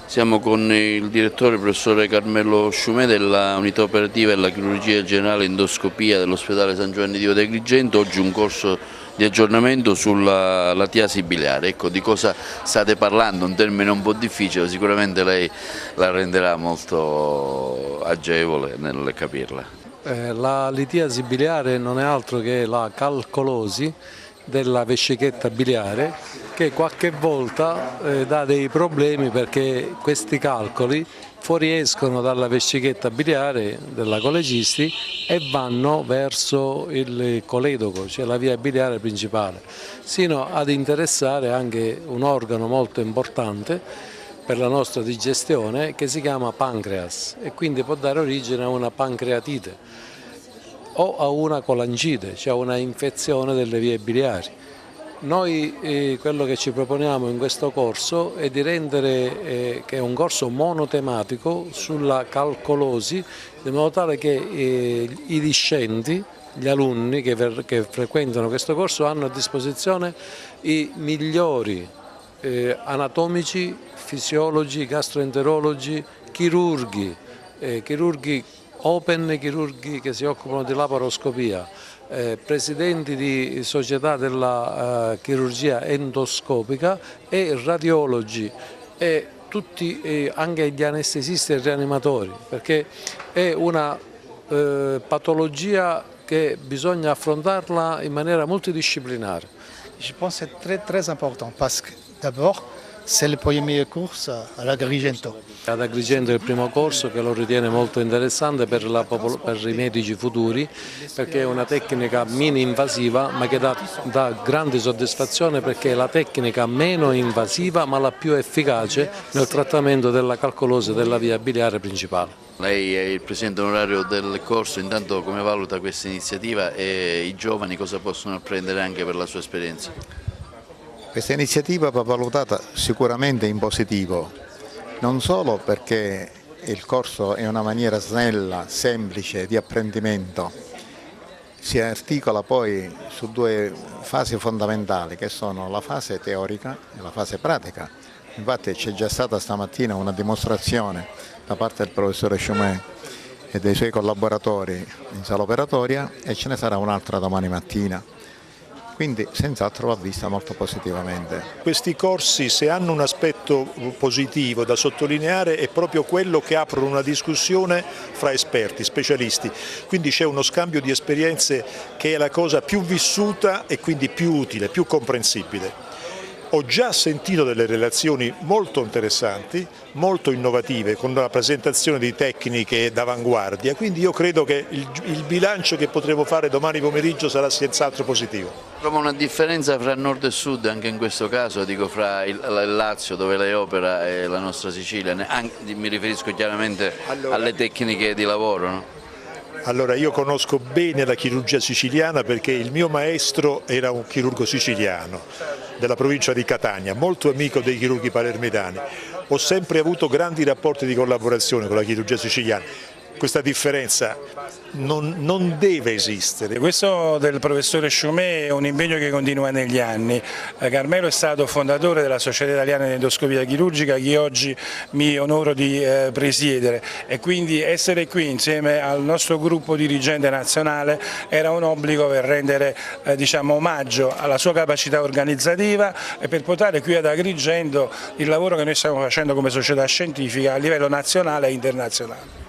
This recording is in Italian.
Siamo con il direttore professore Carmelo Sciumè della unità operativa della chirurgia generale endoscopia dell'ospedale San Giovanni Dio di Agrigento. Oggi un corso di aggiornamento sulla latiasi biliare. Ecco, di cosa state parlando? Un termine un po' difficile, sicuramente lei la renderà molto agevole nel capirla. La litiasi biliare non è altro che la calcolosi della vescichetta biliare, che qualche volta dà dei problemi perché questi calcoli fuoriescono dalla vescichetta biliare della colecisti e vanno verso il coledoco, cioè la via biliare principale, sino ad interessare anche un organo molto importante per la nostra digestione che si chiama pancreas e quindi può dare origine a una pancreatite o a una colangite, cioè una infezione delle vie biliari. Noi quello che ci proponiamo in questo corso è di rendere che è un corso monotematico sulla calcolosi, in modo tale che i discenti, gli alunni che frequentano questo corso hanno a disposizione i migliori anatomici, fisiologi, gastroenterologi, chirurghi open, chirurghi che si occupano di laparoscopia, presidenti di società della chirurgia endoscopica e radiologi e tutti anche gli anestesisti e rianimatori, perché è una patologia che bisogna affrontarla in maniera multidisciplinare. Je pense que c'est très important parce que d'abord c'est le premier cours à Agrigento. Ad Agrigento è il primo corso che lo ritiene molto interessante per i medici futuri, perché è una tecnica mini invasiva ma che dà grande soddisfazione, perché è la tecnica meno invasiva ma la più efficace nel trattamento della calcolosi della via biliare principale. Lei è il presidente onorario del corso, intanto come valuta questa iniziativa e i giovani cosa possono apprendere anche per la sua esperienza? Questa iniziativa va valutata sicuramente in positivo, non solo perché il corso è una maniera snella, semplice di apprendimento, si articola poi su due fasi fondamentali che sono la fase teorica e la fase pratica. Infatti c'è già stata stamattina una dimostrazione da parte del professore Sciumè e dei suoi collaboratori in sala operatoria e ce ne sarà un'altra domani mattina. Quindi senz'altro va vista molto positivamente. Questi corsi, se hanno un aspetto positivo da sottolineare, è proprio quello che aprono una discussione fra esperti, specialisti, quindi c'è uno scambio di esperienze che è la cosa più vissuta e quindi più utile, più comprensibile. Ho già sentito delle relazioni molto interessanti, molto innovative, con la presentazione di tecniche d'avanguardia, quindi io credo che il bilancio che potremo fare domani pomeriggio sarà senz'altro positivo. Trova una differenza fra nord e sud anche in questo caso, dico fra il Lazio dove lei opera e la nostra Sicilia, mi riferisco chiaramente alle tecniche di lavoro, no? Allora, io conosco bene la chirurgia siciliana perché il mio maestro era un chirurgo siciliano della provincia di Catania, molto amico dei chirurghi palermitani. Ho sempre avuto grandi rapporti di collaborazione con la chirurgia siciliana. Questa differenza non deve esistere. Questo del professore Sciumè è un impegno che continua negli anni. Carmelo è stato fondatore della Società Italiana di Endoscopia Chirurgica che oggi mi onoro di presiedere, e quindi essere qui insieme al nostro gruppo dirigente nazionale era un obbligo per rendere omaggio alla sua capacità organizzativa e per portare qui ad Agrigento il lavoro che noi stiamo facendo come società scientifica a livello nazionale e internazionale.